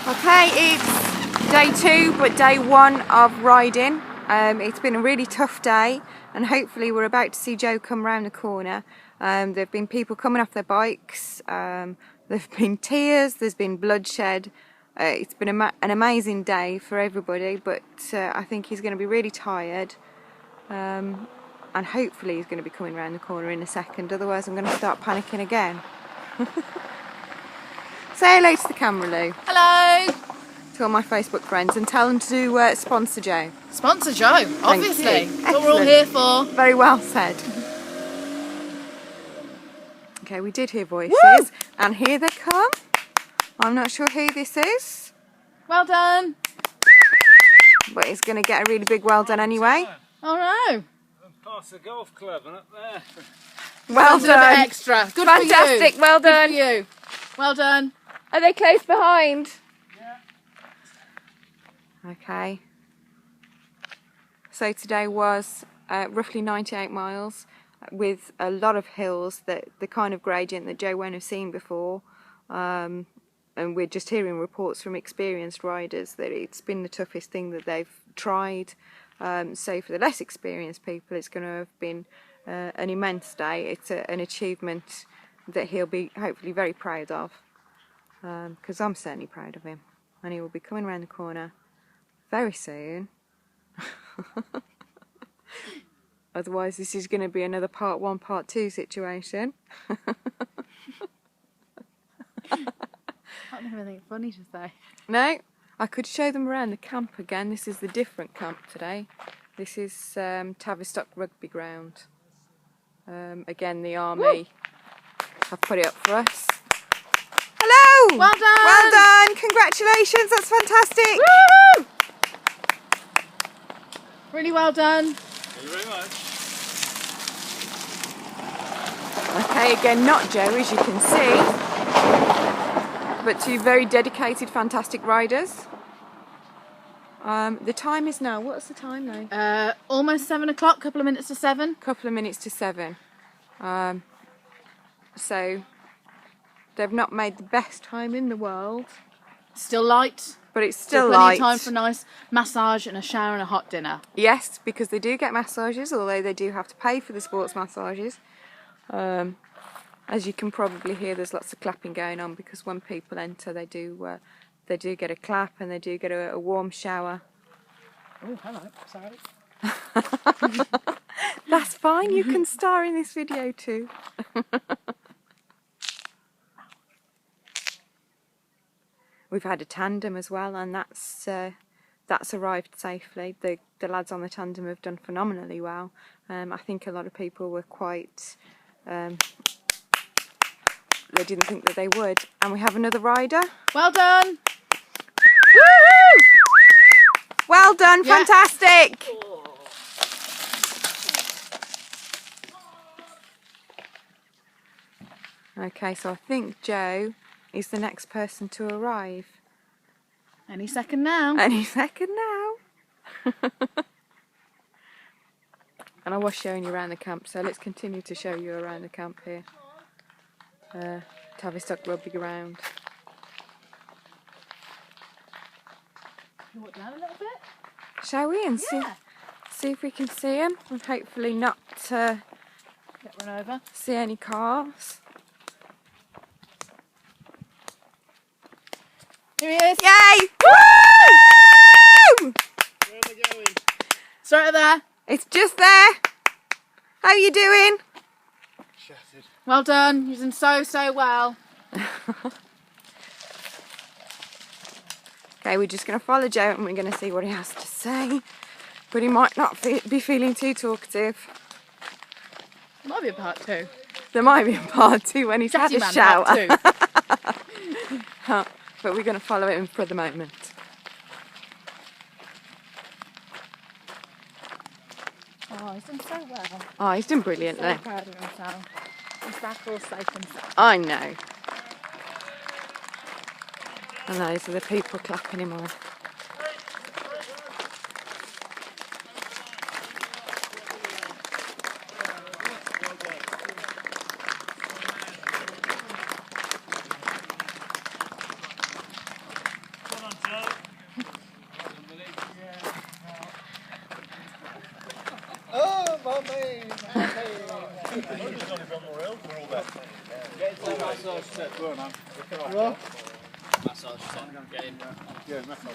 Okay, it's day 2 but day 1 of riding. It's been a really tough day and hopefully we're about to see Joe come round the corner. There have been people coming off their bikes, there have been tears, there's been bloodshed. It's been an amazing day for everybody, but I think he's going to be really tired, and hopefully he's going to be coming round the corner in a second, otherwise I'm going to start panicking again. Say hello to the camera, Lou. Hello! To all my Facebook friends and tell them to sponsor Joe. Sponsor Joe, obviously. That's what we're all here for. Very well said. Okay, we did hear voices. Woo! And here they come. I'm not sure who this is. Well done. But he's going to get a really big well done anyway. Oh no. Past the golf club and up there. Well done. A bit extra. Good Fantastic, for you. well done. Good for you. Well done. Are they close behind? Yeah. Okay. So today was roughly 98 miles with a lot of hills, the kind of gradient that Joe won't have seen before. And we're just hearing reports from experienced riders that it's been the toughest thing that they've tried. So for the less experienced people, it's going to have been an immense day. It's an achievement that he'll be hopefully very proud of, because I'm certainly proud of him, and he will be coming around the corner very soon. Otherwise this is going to be another part 1 part 2 situation. I don't have anything funny to say. No, I could show them around the camp again. This is the different camp today. This is Tavistock Rugby Ground. Again, the army have put it up for us. Hello! Well done! Well done! Congratulations, that's fantastic! Woo! Really well done. Thank you very much. Okay, again, not Joe, as you can see, but 2 very dedicated, fantastic riders. The time is now, what's the time though? Almost 7 o'clock, couple of minutes to 7. Couple of minutes to 7. So they've not made the best time in the world, Still light. but it's still plenty light. of time for a nice massage and a shower and a hot dinner. Yes, because they do get massages, although they do have to pay for the sports massages. As you can probably hear, there's lots of clapping going on because when people enter, they do get a clap and they do get a warm shower. Oh, hello. Sorry. That's fine. You can star in this video too. We've had a tandem as well, and that's arrived safely. The lads on the tandem have done phenomenally well. I think a lot of people were quite. They didn't think that they would. And we have another rider. Well done. Woo! Well done, Yeah. fantastic. Okay, so I think Joe is the next person to arrive. Any second now. Any second now. And I was showing you around the camp, so let's continue to show you around the camp here. Tavistock Rugby Ground. You walk down a little bit? Shall we? And Yeah. see if we can see him, and hopefully not Get run over. see any cars. Here he is. Yay! Woo! Where am I going? Straight there. It's just there. How you doing? Shattered. Well done. You've done so well. Okay, we're just going to follow Joe and we're going to see what he has to say. But he might not be feeling too talkative. Might be a part 2. There might be a part 2 when he's had Chatty a man shower. part 2. But we're going to follow him for the moment. Oh, he's done so well. Oh, he's done So brilliantly. proud of himself. He's back all safe and sound. I know. And those are the people clapping him on.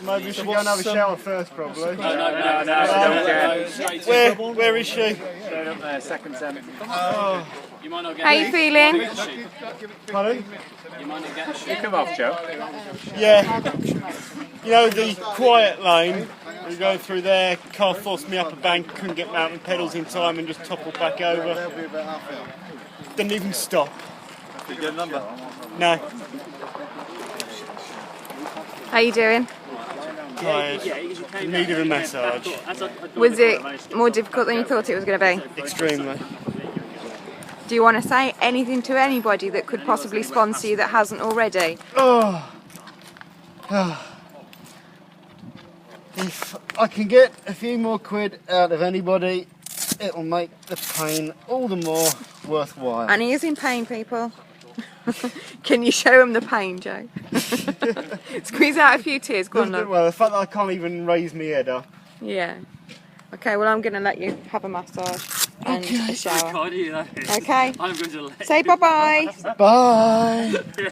Maybe we should go and have a shower first, probably. No. Where is she? Straight up there, second sentence. You might not get How you feeling? Pardon? You might not get a come off, Joe. Yeah. You know the quiet lane? We go through there, car forced me up a bank, couldn't get mountain pedals in time and just toppled back over. Didn't even stop. You get a number? No. How you doing? Tired. Needed a massage. Was it more difficult than you thought it was going to be? Extremely. Do you want to say anything to anybody that could possibly sponsor you that hasn't already? If I can get a few more quid out of anybody, it'll make the pain all the more worthwhile. And he is in pain, people. Can you show him the pain, Joe? Squeeze out a few tears, go on, love. Well, the fact that I can't even raise my head up. Yeah. Okay, well, I'm going to let you have a massage and a shower. God, you know. Okay? I'm going to let Say bye-bye. Bye.